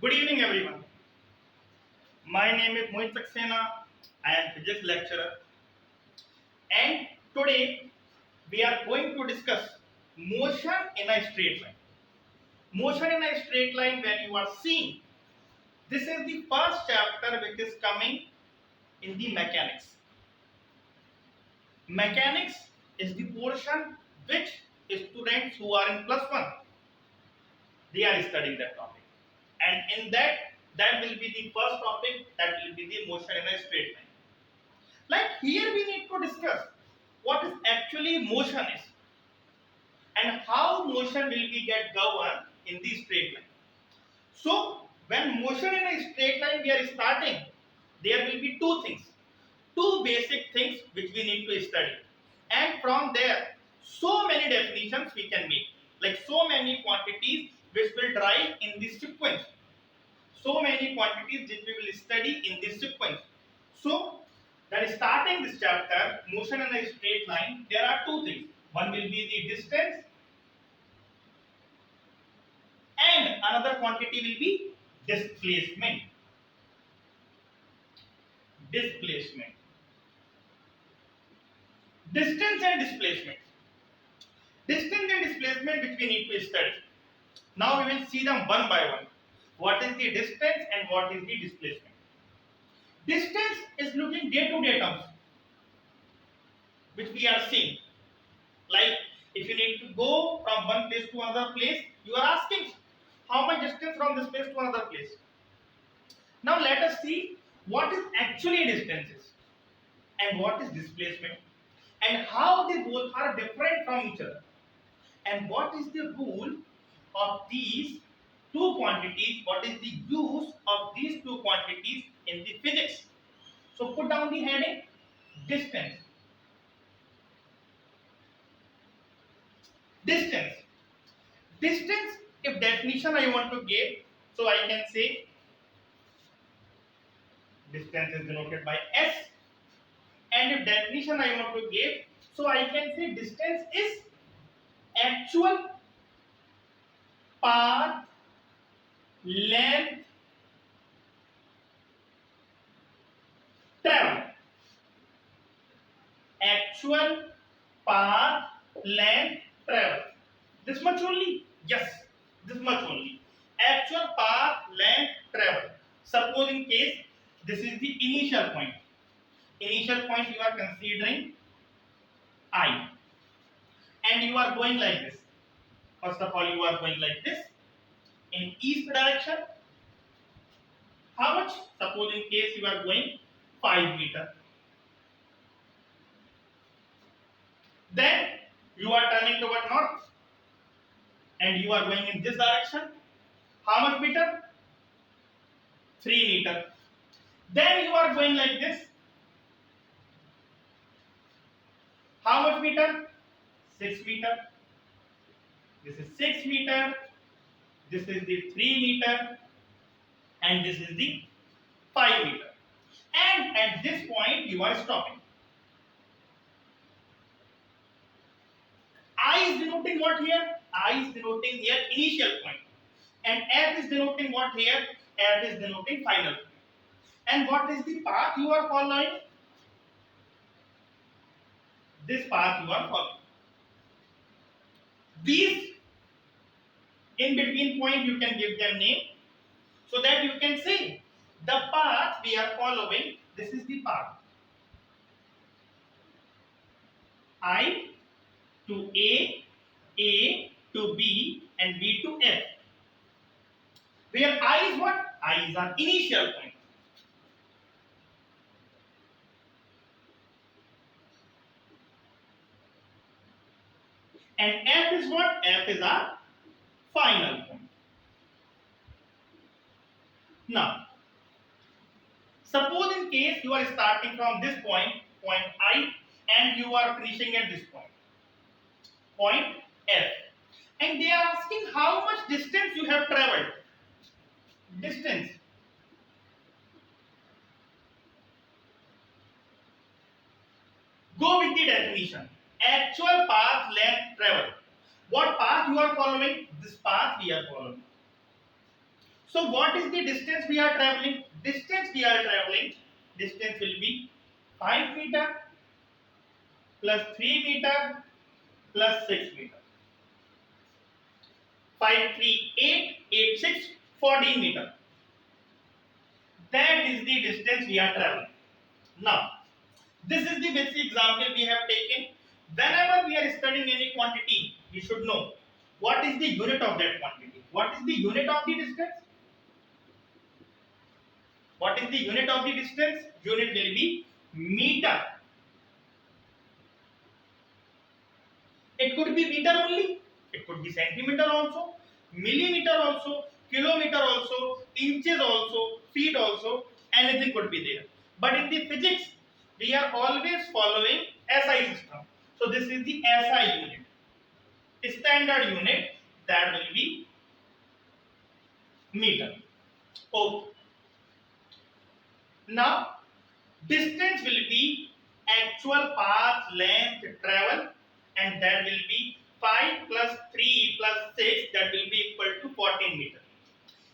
Good evening, everyone. My name is Mohit Saxena. I am physics lecturer, and today we are going to discuss motion in a straight line. Motion in a straight line when you are seeing. This is the first chapter which is coming in the mechanics. Mechanics is the portion which students who are in +1 they are studying that topic, and in that will be the first topic, that will be the motion in a straight line. Like here we need to discuss what is actually motion is and how motion will be get governed in the straight line. So when motion in a straight line we are starting, there will be two things, two basic things which we need to study, and from there so many definitions we can make, like so many quantities which will drive in this sequence, so many quantities which we will study in this sequence. So then starting this chapter, motion in a straight line, there are two things. One will be the distance and another quantity will be displacement. Displacement. Distance and displacement. Distance and displacement which we need to study. Now we will see them one by one. What is the distance and what is the displacement? Distance is looking day-to-day terms, which we are seeing. Like if you need to go from one place to another place, you are asking how much distance from this place to another place. Now let us see what is actually distances and what is displacement, and how they both are different from each other, and what is the rule of these two quantities, what is the use of these two quantities in the physics. So put down the heading distance. Distance. Distance, if definition I want to give, so I can say distance is denoted by S, and if definition I want to give, so I can say distance is actual path length traveled. Actual path length traveled. This much only? Yes, this much only. Actual path length traveled. Suppose in case this is the initial point. Initial point you are considering I, and you are going like this. First of all, you are going like this in east direction. How much? Suppose in case you are going 5 meter. Then you are turning toward north and you are going in this direction. How much meter? 3 meter. Then you are going like this. How much meter? 6 meter. This is 6 meter. This is the 3 meter. And this is the 5 meter. And at this point you are stopping. I is denoting what here? I is denoting here initial point. And F is denoting what here? F is denoting final point. And what is the path you are following? This path you are following. These in between point you can give them name, so that you can say the path we are following, this is the path. I to A to B, and B to F. Where I is what? I is our initial point. And F is what? F is our final point. Now, suppose in case you are starting from this point, point I, and you are finishing at this point, point F. And they are asking how much distance you have traveled. Distance. Go with the definition. Actual path length traveled. What path you are following? This path we are following. So what is the distance we are traveling? Distance will be 5 meter plus 3 meter plus 6 meter. 5, 3, 8, 8, 6, 14 meter. That is the distance we are traveling. Now, this is the basic example we have taken. Whenever we are studying any quantity, we should know what is the unit of that quantity. What is the unit of the distance? What is the unit of the distance? Unit will be meter. It could be meter only. It could be centimeter also, millimeter also, kilometer also, inches also, feet also, anything could be there. But in the physics, we are always following SI system. So this is the SI unit. Standard unit, that will be meter. Okay. Now, distance will be actual path length travel, and that will be 5 plus 3 plus 6, that will be equal to 14 meter.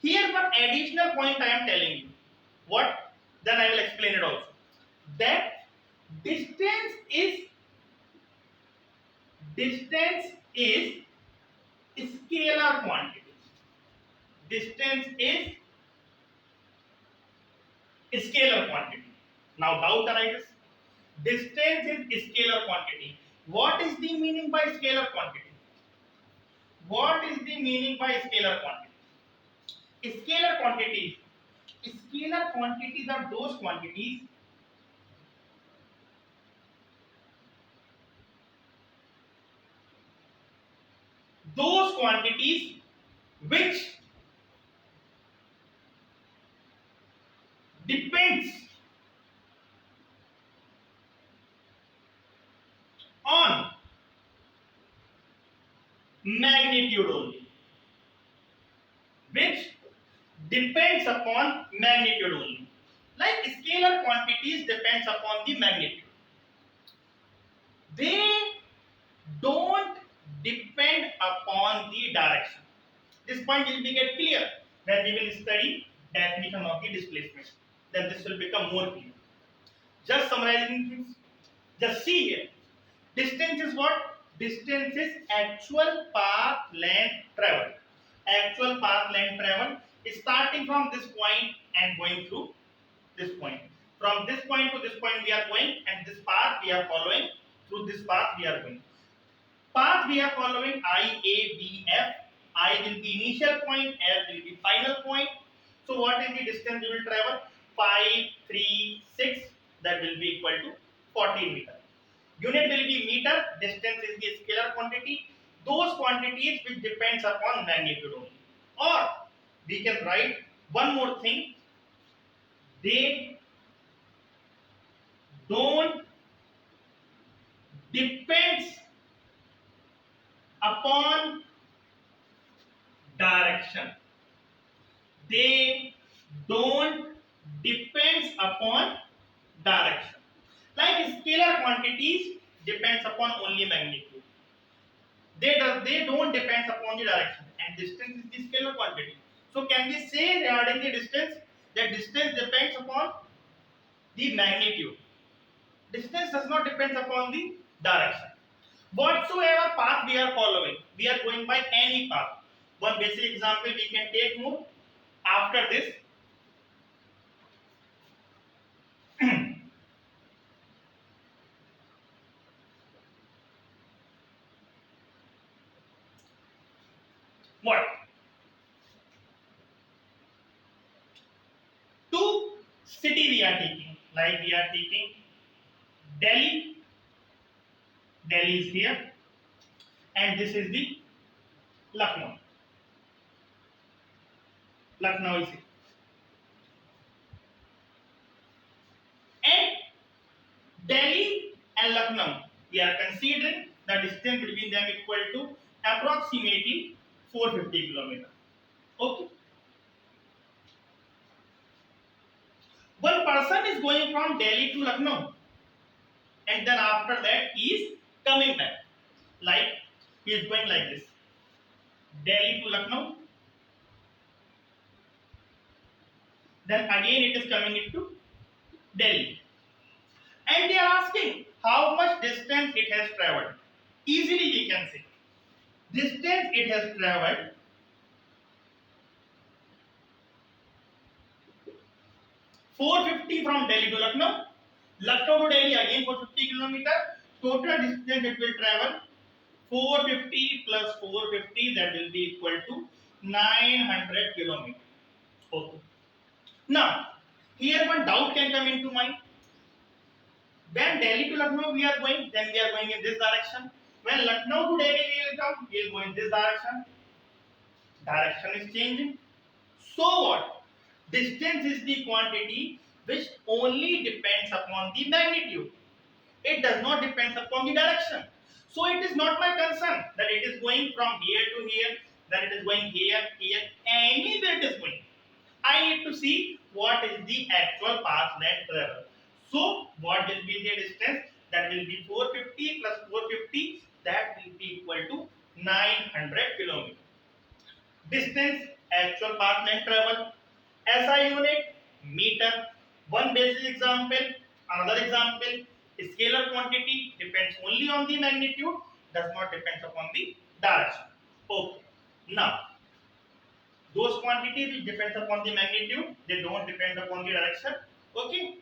Here one additional point I am telling you. What? Then I will explain it also. That distance is scalar quantity. Distance is scalar quantity. Now doubt arises. Distance is scalar quantity. What is the meaning by scalar quantity? What is the meaning by scalar quantity? Scalar quantities. Scalar quantities are those quantities which depends on magnitude only. Which depends upon magnitude only. Like scalar quantities depends upon the magnitude. They don't depend upon the direction. This point will be get clear when we will study definition of the displacement. Then this will become more clear. Just summarizing things. Just see here. Distance is what? Distance is actual path length travel. Actual path length travel is starting from this point and going through this point. From this point to this point we are going, and this path we are following. Through this path we are going. Path we are following I, A, B, F. I will be initial point, F will be final point. So what is the distance we will travel? 5, 3, 6, that will be equal to 14 meter. Unit will be meter, distance is the scalar quantity. Those quantities which depends upon magnitude only. Or we can write one more thing. They don't depends upon direction. They don't depends upon direction. Like scalar quantities depends upon only magnitude. They don't depends upon the direction, and distance is the scalar quantity. So can we say regarding the distance that distance depends upon the magnitude? Distance does not depend upon the direction. Whatsoever path we are following, we are going by any path. One basic example we can take more after this. What? Two city we are taking, like we are taking Delhi. Delhi is here, and this is the Lucknow. Lucknow is here. And Delhi and Lucknow, we are considering the distance between them equal to approximately 450 kilometers. Okay. One person is going from Delhi to Lucknow, and then after that he is coming back. Like he is going like this: Delhi to Lucknow, then again it is coming into Delhi. And they are asking how much distance it has traveled. Easily we can say distance it has traveled 450 from Delhi to Lucknow. Lucknow to Delhi again 450 kilometer. Total distance it will travel 450 plus 450, that will be equal to 900 kilometers. Okay. Now, here one doubt can come into mind. When Delhi to Lucknow we are going, then we are going in this direction. When Lucknow to Delhi we will come, we will go in this direction. Direction is changing. So what? Distance is the quantity which only depends upon the magnitude. It does not depend upon the direction. So it is not my concern that it is going from here to here, that it is going here, here, anywhere it is going. I need to see what is the actual path length travel. So what will be the distance? That will be 450 plus 450, that will be equal to 900 kilometers. Distance, actual path length travel. SI unit, meter. One basic example. Another example, scalar quantity depends only on the magnitude, does not depend upon the direction. Okay. Now, those quantities which depends upon the magnitude, they don't depend upon the direction. Okay.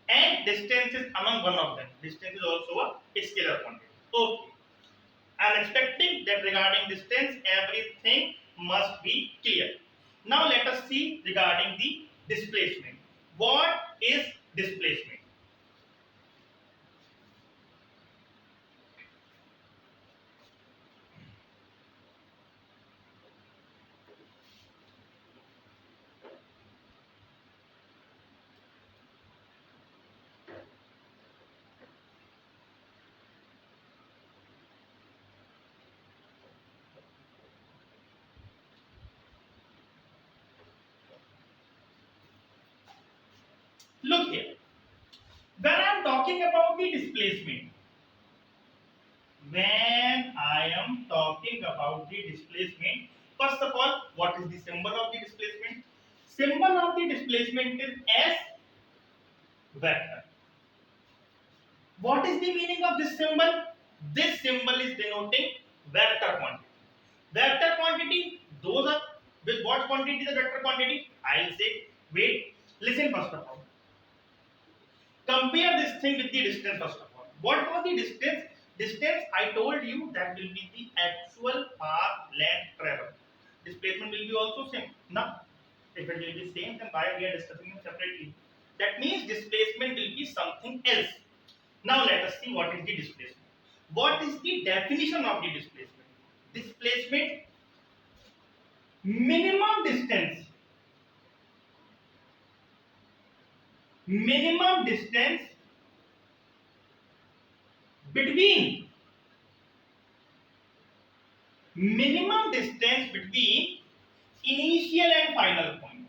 And distance is among one of them. Distance is also a scalar quantity. Okay. I am expecting that regarding distance, everything must be clear. Now let us see regarding the displacement. What is displacement? Look here. When I am talking about the displacement, first of all, what is the symbol of the displacement? Symbol of the displacement is S vector. What is the meaning of this symbol? This symbol is denoting vector quantity. Vector quantity, those are with what quantity is the vector quantity? I will say, wait, listen first of all. Compare this thing with the distance first of all. What was the distance? Distance, I told you, that will be the actual path length travel. Displacement will be also same. Now, if it will be same, then why we are discussing it separately? That means displacement will be something else. Now let us see what is the displacement. What is the definition of the displacement? Displacement, minimum distance between initial and final point.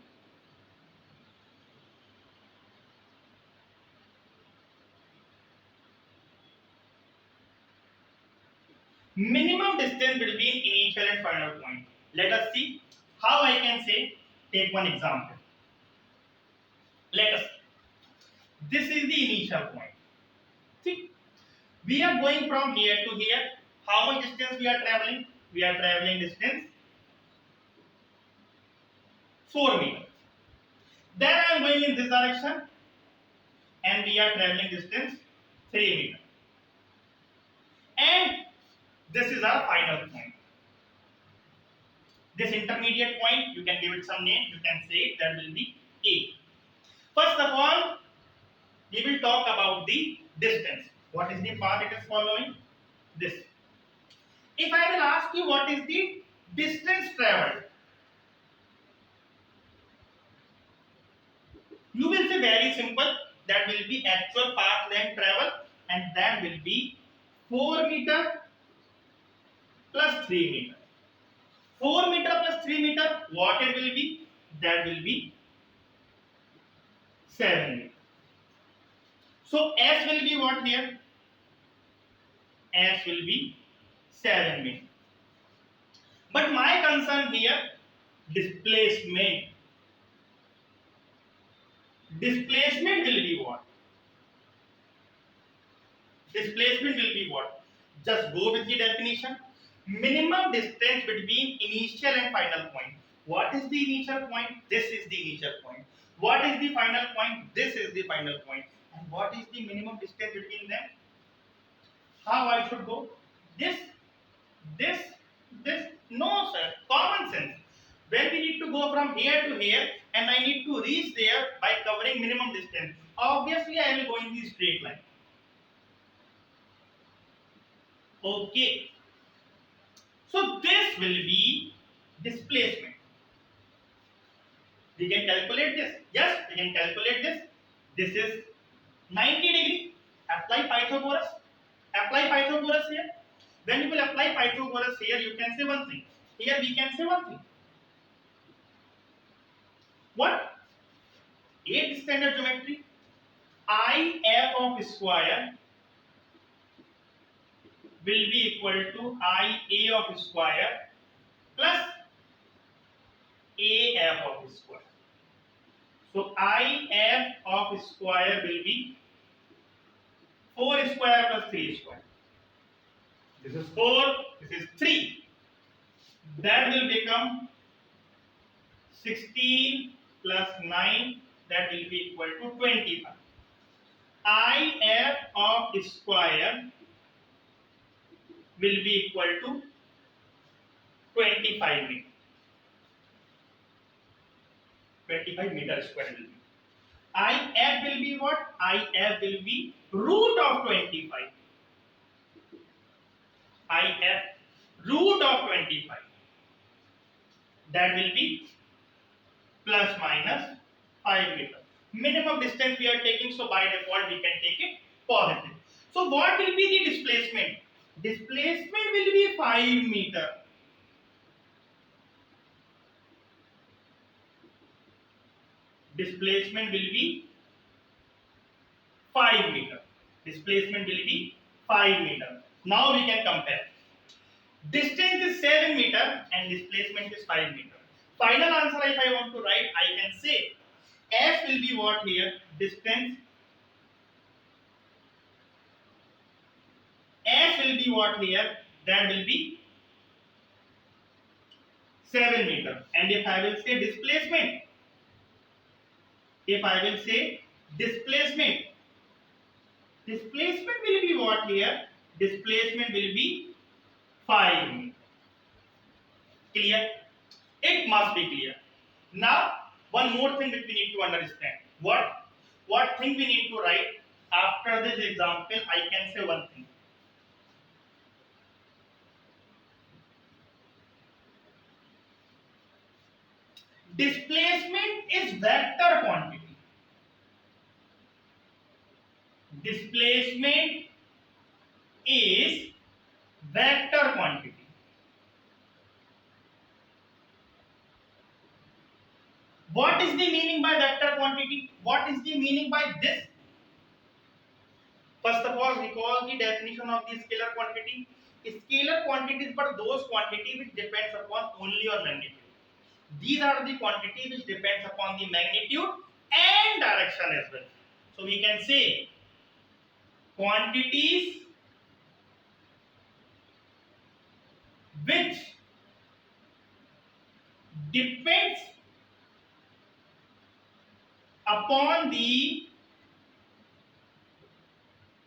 Minimum distance between initial and final point. Let us see how I can say. Take one example. Let us. This is the initial point. See, we are going from here to here. How much distance we are traveling? We are traveling distance 4 meters. Then I am going in this direction, and we are traveling distance 3 meters. And this is our final point. This intermediate point, you can give it some name. You can say that will be A. First of all, we will talk about the distance. What is the path it is following? This. If I will ask you what is the distance traveled, you will say very simple. That will be actual path length travel, and that will be 4 meter plus 3 meter. 4 meter plus 3 meter, what it will be? That will be 7 meter. So S will be what here? S will be 7 meter. But my concern here, displacement. Displacement will be what? Displacement will be what? Just go with the definition. Minimum distance between initial and final point. What is the initial point? This is the initial point. What is the final point? This is the final point. And what is the minimum distance between them? How I should go? This, this, this. No, sir. Common sense. When we need to go from here to here and I need to reach there by covering minimum distance, obviously I will go in the straight line. Okay. So this will be displacement. We can calculate this. Yes, we can calculate this. This is 90 degree. Apply Pythagoras. Apply Pythagoras here. When you will apply Pythagoras here, you can say one thing. Here we can say one thing. What? 8th standard geometry. I f of square will be equal to I a of square plus a f of square. So I f of square will be 4 square plus 3 square. This is 4, this is 3. That will become 16 plus 9, that will be equal to 25. I f of square will be equal to 25 meter. 25 meter square will be. I f will be what? I f will be root of 25. I f root of 25. That will be plus minus 5 meter. Minimum distance we are taking, so by default we can take it positive. So what will be the displacement? Displacement will be 5 meter. Displacement will be 5 meter. Displacement will be 5 meter. Now we can compare. Distance is 7 meter and displacement is 5 meter. Final answer if I want to write, I can say f will be what here? Distance. F will be what here? That will be 7 meter. And if I will say displacement, displacement will be what here? Displacement will be 5 meter. Clear? It must be clear. Now, one more thing that we need to understand. What thing we need to write? After this example, I can say one thing. Displacement is vector quantity. Displacement is vector quantity. What is the meaning by vector quantity? What is the meaning by this? First of all, recall the definition of the scalar quantity. Scalar quantities are those quantities which depends upon only on magnitude. These are the quantity which depends upon the magnitude and direction as well. So we can say quantities which depends upon the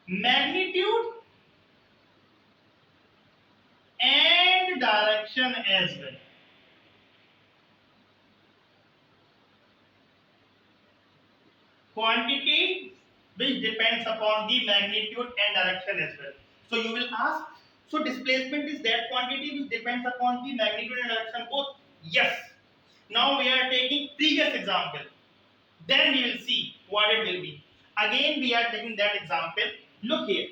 magnitude and direction as well. Quantity which depends upon the magnitude and direction as well. So you will ask, so displacement is that quantity which depends upon the magnitude and direction both? Yes. Now we are taking previous example. Then we will see what it will be. Again we are taking that example. Look here.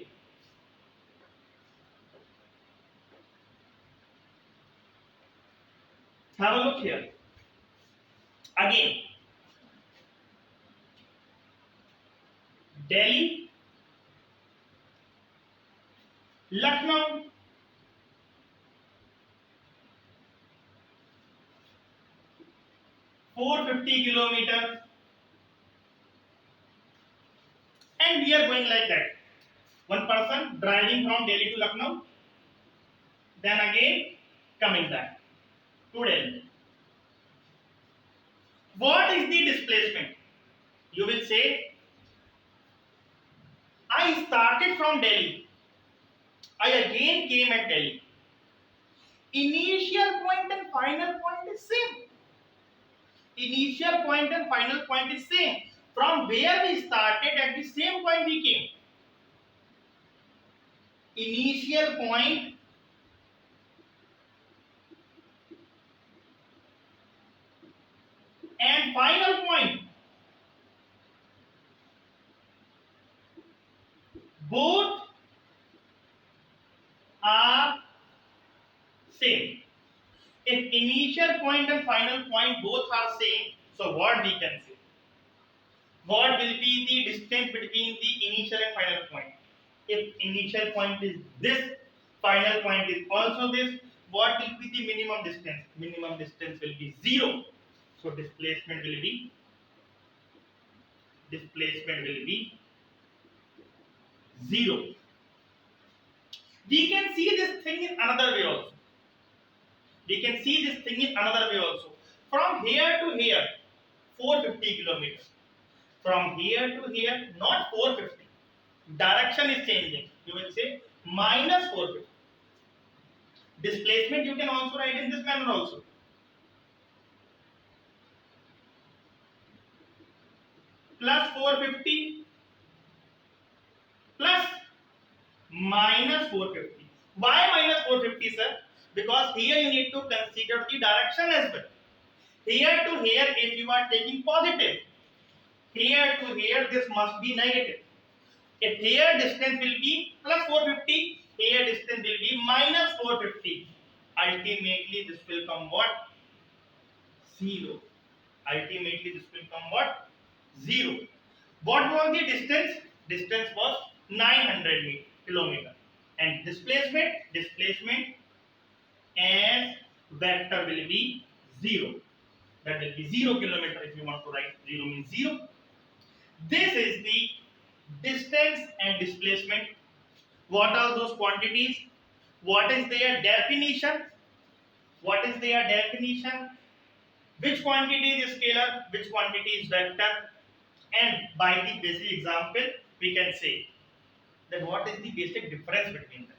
Have a look here. Again. Delhi, Lucknow, (450 kilometers), going like that. One person driving from Delhi to Lucknow, then again coming back to Delhi. What is the displacement? You will say, I started from Delhi. I again came at Delhi. Initial point and final point is same. Initial point and final point is same. From where we started, at the same point we came. Initial point and final point, both are same. If initial point and final point both are same, so what we can say? What will be the distance between the initial and final point? If initial point is this, final point is also this, what will be the minimum distance? Minimum distance will be 0. So displacement will be 0. We can see this thing in another way also. From here to here, 450 kilometers. From here to here, not 450. Direction is changing. You will say minus 450. Displacement you can also write in this manner also. Plus 450 plus minus 450. Why minus 450, sir? Because here you need to consider the direction as well. Here to here, if you are taking positive, here to here, this must be negative. If here distance will be plus 450, here distance will be minus 450. Ultimately, this will come what? 0. Ultimately, this will come what? 0. What was the distance? Distance was 900 kilometer. And displacement as vector will be 0. That will be 0 kilometer. If you want to write 0 means 0. This is the distance and displacement. What are those quantities? What is their definition? Which quantity is scalar? Which quantity is vector? And by the basic example, we can say that what is the basic difference between them.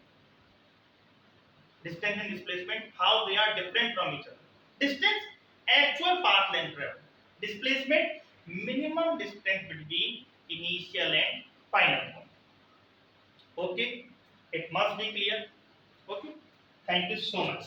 Distance and displacement, how they are different from each other. Distance, actual path length traveled. Displacement, minimum distance between initial and final point. Okay, it must be clear. Okay, thank you so much.